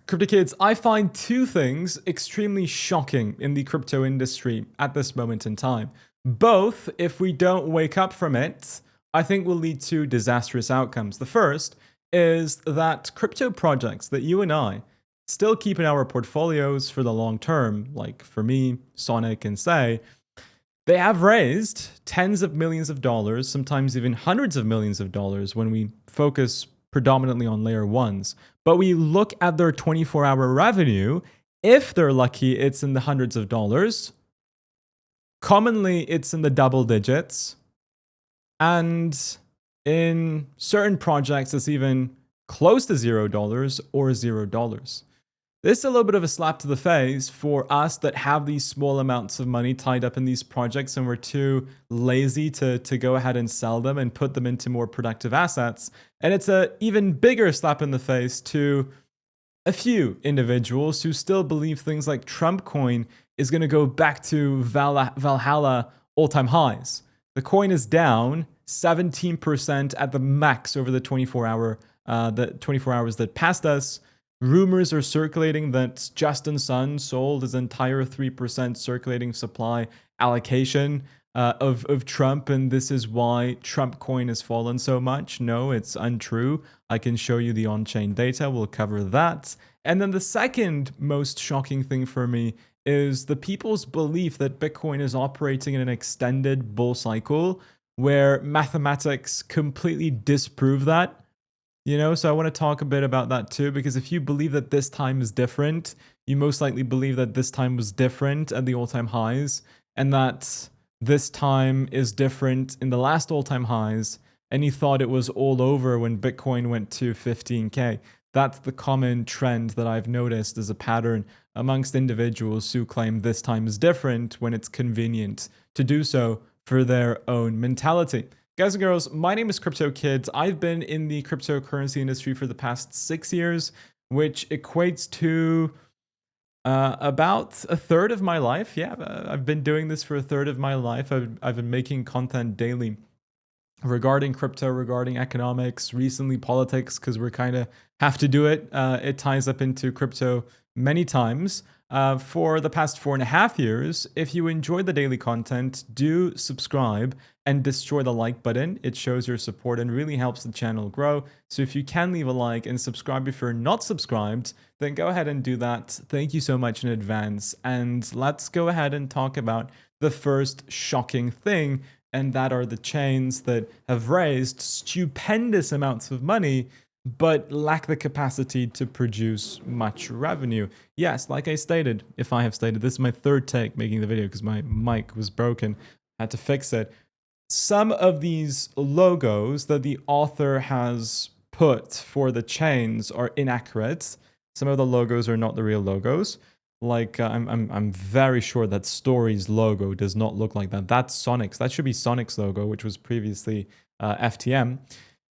Crypto kids, I find two things extremely shocking in the crypto industry at this moment in time. Both, if we don't wake up from it, I think will lead to disastrous outcomes. The first is that crypto projects that you and I still keep in our portfolios for the long term, like for me, Sonic, and Say, they have raised tens of millions of dollars, sometimes even hundreds of millions of dollars when we focus predominantly on layer ones. But we look at their 24-hour revenue. If they're lucky, it's in the hundreds of dollars. Commonly, it's in the double digits. And in certain projects, it's even close to $0 or $0. This is a little bit of a slap to the face for us that have these small amounts of money tied up in these projects and we're too lazy to go ahead and sell them and put them into more productive assets. And it's an even bigger slap in the face to a few individuals who still believe things like Trump coin is going to go back to Valhalla all-time highs. The coin is down 17% at the max over the 24 hours that passed us. Rumors are circulating that Justin Sun sold his entire 3% circulating supply allocation of Trump, and this is why Trump coin has fallen so much. No, it's untrue. I can show you the on-chain data. We'll cover that. And then the second most shocking thing for me is the people's belief that Bitcoin is operating in an extended bull cycle where mathematics completely disprove that. So I want to talk a bit about that too, because if you believe that this time is different, you most likely believe that this time was different at the all-time highs, and that this time is different in the last all-time highs, and you thought it was all over when Bitcoin went to 15K. That's the common trend that I've noticed as a pattern amongst individuals who claim this time is different when it's convenient to do so for their own mentality. Guys and girls, my name is Crypto Kids. I've been in the cryptocurrency industry for the past 6 years, which equates to about a third of my life. Yeah, I've been doing this for a third of my life. I've been making content daily regarding crypto, regarding economics, recently politics, because we're kind of have to do it. It ties up into crypto many times. For the past 4.5 years, if you enjoyed the daily content, do subscribe and destroy the like button. It shows your support and really helps the channel grow. So if you can leave a like and subscribe if you're not subscribed, then go ahead and do that. Thank you so much in advance. And let's go ahead and talk about the first shocking thing, and that are the chains that have raised stupendous amounts of money but lack the capacity to produce much revenue. Yes, like I stated, if I have stated, this is my third take making the video because my mic was broken. I had to fix it. Some of these logos that the author has put for the chains are inaccurate. Some of the logos are not the real logos. Like I'm very sure that Story's logo does not look like that. That's Sonic's. That should be Sonic's logo, which was previously FTM.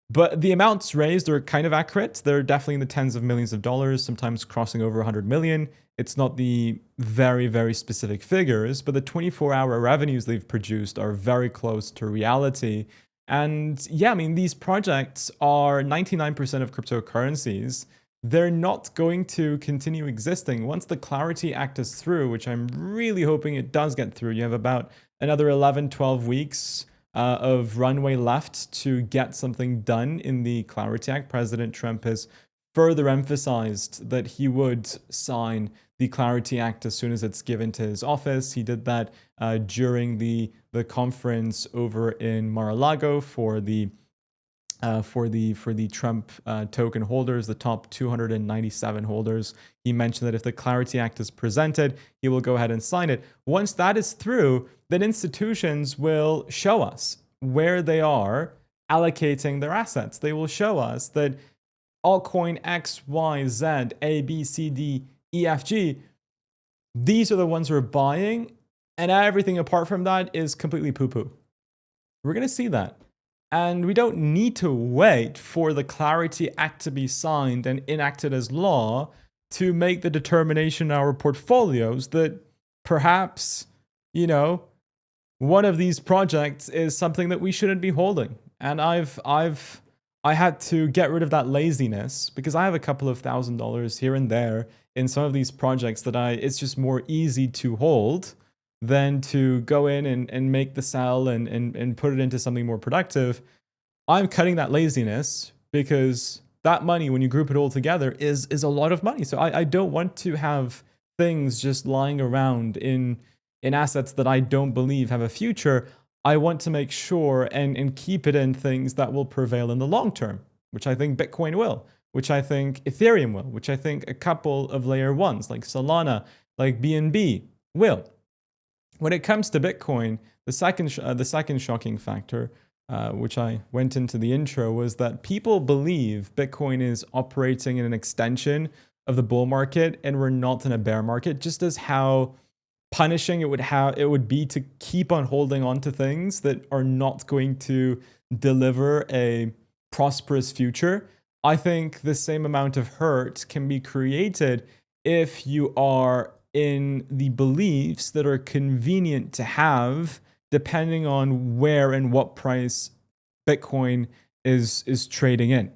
But the amounts raised are kind of accurate. They're definitely in the tens of millions of dollars, sometimes crossing over 100 million. It's not the very, very specific figures, but the 24-hour revenues they've produced are very close to reality. And yeah, I mean, these projects are 99% of cryptocurrencies. They're not going to continue existing. Once the Clarity Act is through, which I'm really hoping it does get through, you have about another 11, 12 weeks of runway left to get something done in the Clarity Act. President Trump has further emphasized that he would sign the Clarity Act as soon as it's given to his office. He did that during the conference over in Mar-a-Lago for the Trump token holders, the top 297 holders. He mentioned that if the Clarity Act is presented, he will go ahead and sign it. Once that is through, then institutions will show us where they are allocating their assets. They will show us that altcoin X, Y, Z, A, B, C, D, E, F, G, these are the ones who are buying, and everything apart from that is completely poo-poo. We're going to see that. And we don't need to wait for the Clarity Act to be signed and enacted as law to make the determination in our portfolios that perhaps, one of these projects is something that we shouldn't be holding. And I've I had to get rid of that laziness because I have a couple of $1,000 here and there in some of these projects that it's just more easy to hold than to go in and make the sell and put it into something more productive. I'm cutting that laziness because that money, when you group it all together, is a lot of money. So I don't want to have things just lying around in assets that I don't believe have a future. I want to make sure and keep it in things that will prevail in the long term, which I think Bitcoin will, which I think Ethereum will, which I think a couple of layer ones like Solana, like BNB will. When it comes to Bitcoin, the second shocking factor, which I went into the intro, was that people believe Bitcoin is operating in an extension of the bull market and we're not in a bear market, just as how punishing it would be to keep on holding on to things that are not going to deliver a prosperous future. I think the same amount of hurt can be created if you are in the beliefs that are convenient to have, depending on where and what price Bitcoin is trading in.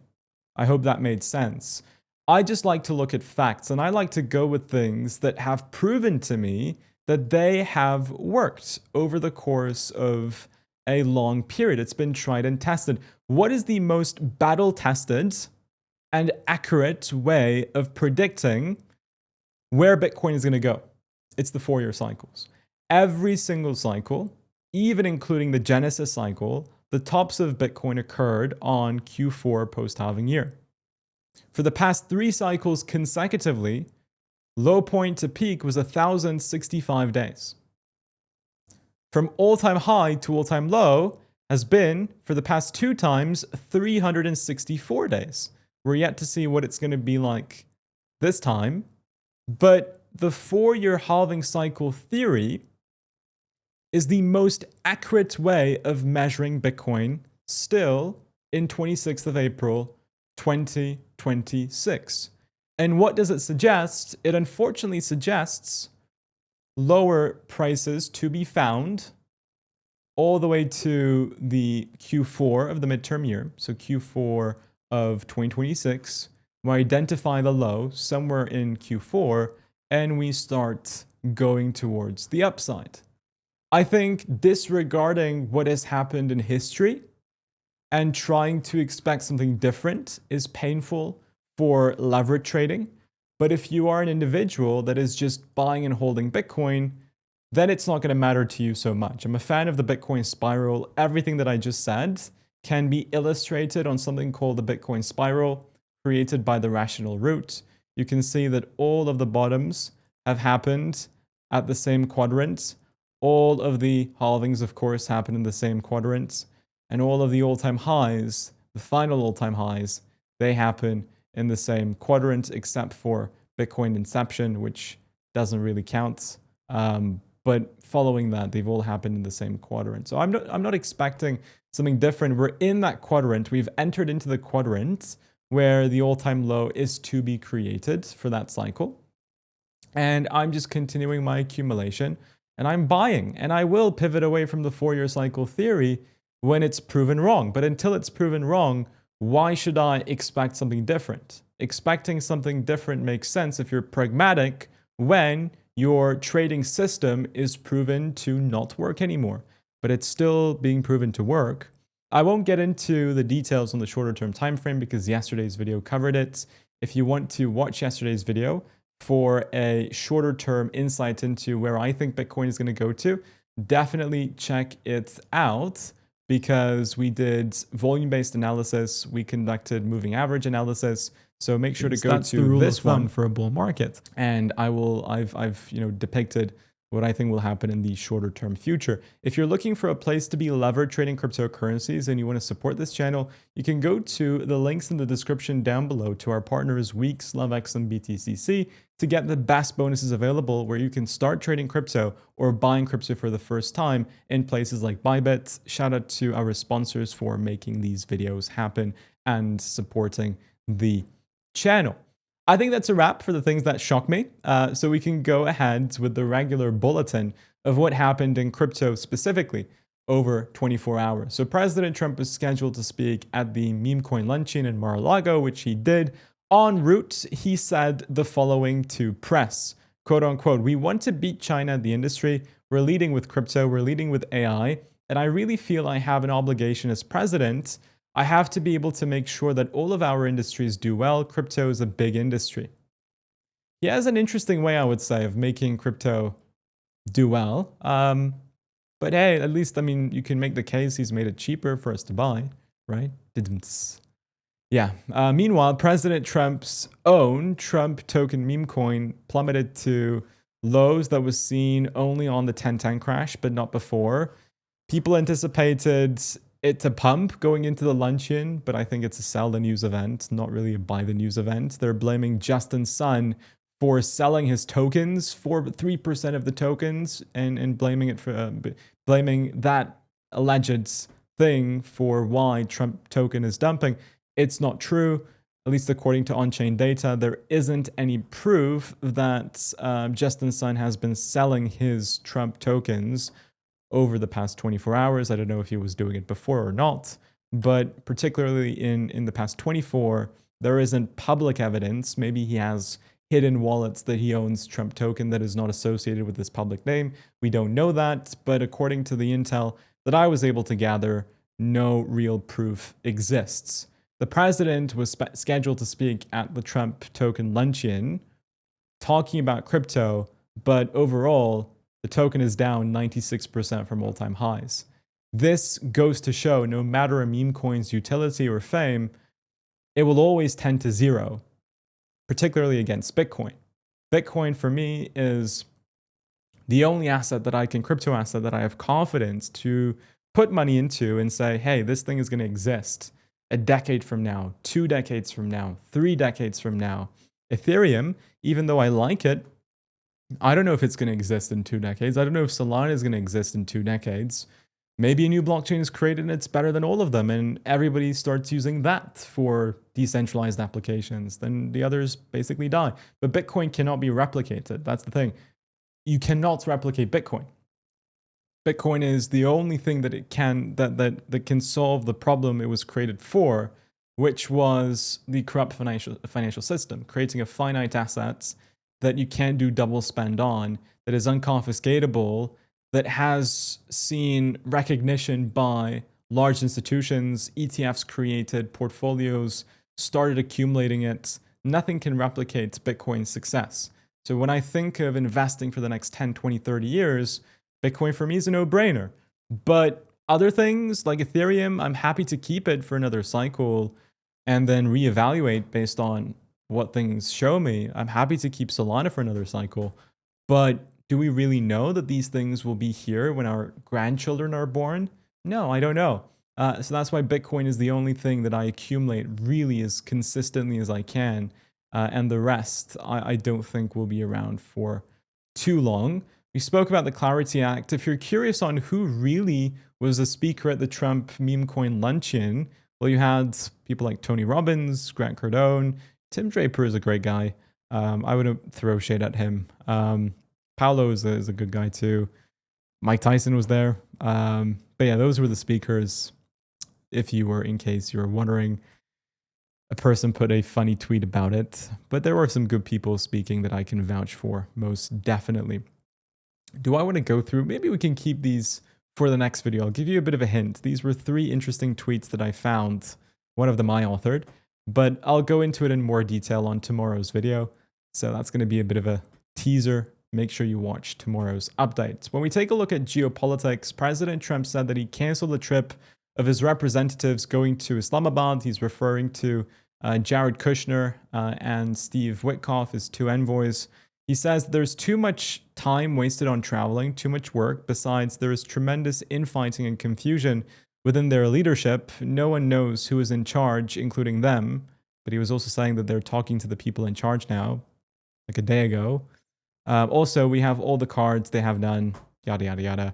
I hope that made sense. I just like to look at facts, and I like to go with things that have proven to me that they have worked over the course of a long period. It's been tried and tested. What is the most battle-tested and accurate way of predicting where Bitcoin is going to go? It's the 4-year cycles. Every single cycle, even including the Genesis cycle, the tops of Bitcoin occurred on Q4 post-halving year. For the past 3 cycles consecutively, low point to peak was 1,065 days. From all-time high to all-time low has been, for the past 2 times, 364 days. We're yet to see what it's going to be like this time. But the 4-year halving cycle theory is the most accurate way of measuring Bitcoin still in 26th of April, 2026. And what does it suggest? It unfortunately suggests lower prices to be found all the way to the Q4 of the midterm year. So Q4 of 2026, we identify the low somewhere in Q4, and we start going towards the upside. I think disregarding what has happened in history and trying to expect something different is painful for leverage trading. But if you are an individual that is just buying and holding Bitcoin, then it's not going to matter to you so much. I'm a fan of the Bitcoin spiral. Everything that I just said can be illustrated on something called the Bitcoin spiral, created by the rational root. You can see that all of the bottoms have happened at the same quadrant. All of the halvings, of course, happen in the same quadrant. And all of the all-time highs, the final all-time highs, they happen in the same quadrant, except for Bitcoin Inception, which doesn't really count. But following that, they've all happened in the same quadrant. So I'm not expecting something different. We're in that quadrant. We've entered into the quadrant where the all-time low is to be created for that cycle. And I'm just continuing my accumulation, and I'm buying. And I will pivot away from the 4-year cycle theory when it's proven wrong. But until it's proven wrong, why should I expect something different? Expecting something different makes sense if you're pragmatic when your trading system is proven to not work anymore, but it's still being proven to work. I won't get into the details on the shorter term time frame because yesterday's video covered it. If you want to watch yesterday's video for a shorter term insight into where I think Bitcoin is going to go to, definitely check it out, because we did volume-based analysis, we conducted moving average analysis. So make sure to go to this one for a bull market. And I've depicted what I think will happen in the shorter term future. If you're looking for a place to be levered trading cryptocurrencies and you want to support this channel, you can go to the links in the description down below to our partners Weeks, LoveX, and BTCC to get the best bonuses available, where you can start trading crypto or buying crypto for the first time in places like Bybit. Shout out to our sponsors for making these videos happen and supporting the channel. I think that's a wrap for the things that shock me. So we can go ahead with the regular bulletin of what happened in crypto specifically over 24 hours. So President Trump is scheduled to speak at the Memecoin luncheon in Mar-a-Lago, which he did. En route, he said the following to press, quote unquote, "We want to beat China in the industry. We're leading with crypto, we're leading with AI, and I really feel I have an obligation as president. I have to be able to make sure that all of our industries do well. Crypto is a big industry." He has an interesting way, I would say, of making crypto do well. But hey, at least, I mean, you can make the case he's made it cheaper for us to buy, right? Yeah. Meanwhile, President Trump's own Trump token meme coin plummeted to lows that was seen only on the 1010 crash, but not before. People anticipated it to pump going into the luncheon, but I think it's a sell the news event, not really a buy the news event. They're blaming Justin Sun for selling his tokens for 3% of the tokens and blaming it for blaming that alleged thing for why Trump token is dumping. It's not true. At least according to on-chain data, there isn't any proof that Justin Sun has been selling his Trump tokens over the past 24 hours. I don't know if he was doing it before or not, but particularly in the past 24, there isn't public evidence. Maybe he has hidden wallets that he owns Trump token that is not associated with his public name. We don't know that, but according to the intel that I was able to gather, no real proof exists. The president was scheduled to speak at the Trump token luncheon talking about crypto, but overall, the token is down 96% from all-time highs. This goes to show no matter a meme coin's utility or fame, it will always tend to zero, particularly against Bitcoin. Bitcoin for me is the only crypto asset that I have confidence to put money into and say, hey, this thing is going to exist a decade from now, 2 decades from now, 3 decades from now. Ethereum, even though I like it, I don't know if it's going to exist in 2 decades. I don't know if Solana is going to exist in 2 decades. Maybe a new blockchain is created and it's better than all of them, and everybody starts using that for decentralized applications. Then the others basically die. But Bitcoin cannot be replicated. That's the thing. You cannot replicate Bitcoin. Bitcoin is the only thing that it can that can solve the problem it was created for, which was the corrupt financial system, creating a finite asset that you can't do double spend on, that is unconfiscatable, that has seen recognition by large institutions, ETFs created, portfolios started accumulating it. Nothing can replicate Bitcoin's success. So when I think of investing for the next 10, 20, 30 years, Bitcoin for me is a no-brainer. But other things like Ethereum, I'm happy to keep it for another cycle and then reevaluate based on what things show me. I'm happy to keep Solana for another cycle. But do we really know that these things will be here when our grandchildren are born? No, I don't know. So that's why Bitcoin is the only thing that I accumulate really as consistently as I can. And the rest, I don't think will be around for too long. We spoke about the Clarity Act. If you're curious on who really was the speaker at the Trump meme coin luncheon, well, you had people like Tony Robbins, Grant Cardone. Tim Draper is a great guy. I wouldn't throw shade at him. Paolo is a good guy too. Mike Tyson was there. But yeah, those were the speakers. In case you were wondering, a person put a funny tweet about it. But there were some good people speaking that I can vouch for, most definitely. Do I want to go through? Maybe we can keep these for the next video. I'll give you a bit of a hint. These were 3 interesting tweets that I found. One of them I authored, but I'll go into it in more detail on tomorrow's video. So that's going to be a bit of a teaser. Make sure you watch tomorrow's updates. When we take a look at geopolitics, President Trump said that he canceled the trip of his representatives going to Islamabad. He's referring to Jared Kushner and Steve Witkoff, his 2 envoys. He says there's too much time wasted on traveling, too much work. Besides, there is tremendous infighting and confusion within their leadership. No one knows who is in charge, including them. But he was also saying that they're talking to the people in charge now, like a day ago. Also, we have all the cards, they have none, yada, yada, yada.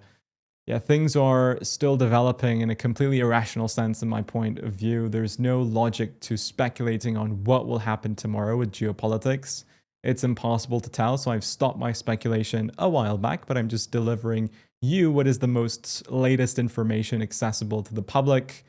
Yeah, things are still developing in a completely irrational sense in my point of view. There's no logic to speculating on what will happen tomorrow with geopolitics. It's impossible to tell. So I've stopped my speculation a while back, but I'm just delivering you what is the most latest information accessible to the public.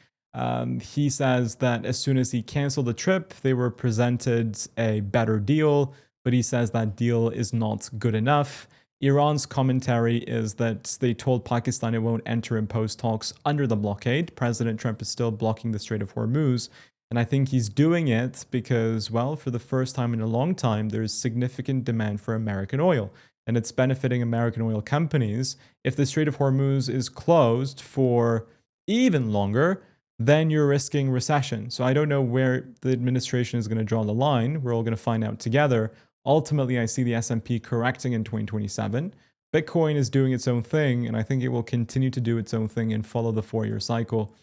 He says that as soon as he canceled the trip, they were presented a better deal, but he says that deal is not good enough. Iran's commentary is that they told Pakistan it won't enter in post talks under the blockade. President Trump is still blocking the Strait of Hormuz. And I think he's doing it because, well, for the first time in a long time, there's significant demand for American oil. And it's benefiting American oil companies. If the Strait of Hormuz is closed for even longer, then you're risking recession. So I don't know where the administration is going to draw the line. We're all going to find out together. Ultimately, I see the S&P correcting in 2027. Bitcoin is doing its own thing, and I think it will continue to do its own thing and follow the 4-year cycle.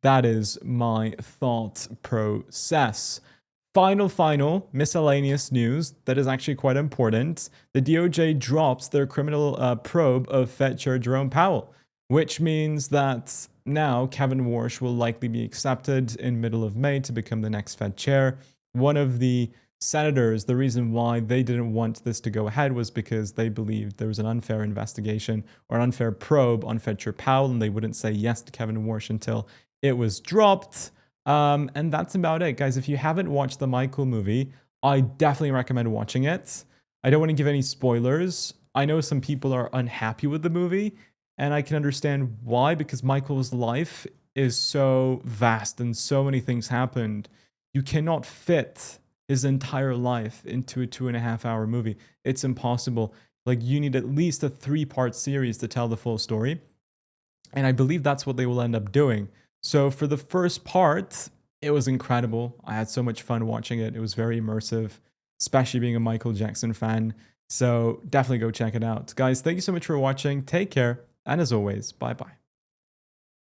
That is my thought process. Final miscellaneous news that is actually quite important. The DOJ drops their criminal probe of Fed Chair Jerome Powell, which means that now Kevin Warsh will likely be accepted in middle of May to become the next Fed chair. One of the senators, the reason why they didn't want this to go ahead was because they believed there was an unfair investigation or an unfair probe on Fed Chair Powell, and they wouldn't say yes to Kevin Warsh until it was dropped. And that's about it, guys. If you haven't watched the Michael movie, I definitely recommend watching it. I don't want to give any spoilers. I know some people are unhappy with the movie, and I can understand why, because Michael's life is so vast and so many things happened. You cannot fit his entire life into a 2.5 hour movie. It's impossible. Like, you need at least a 3-part series to tell the full story. And I believe that's what they will end up doing. So for the first part, it was incredible. I had so much fun watching it. It was very immersive, especially being a Michael Jackson fan. So definitely go check it out. Guys, thank you so much for watching. Take care. And as always, bye-bye.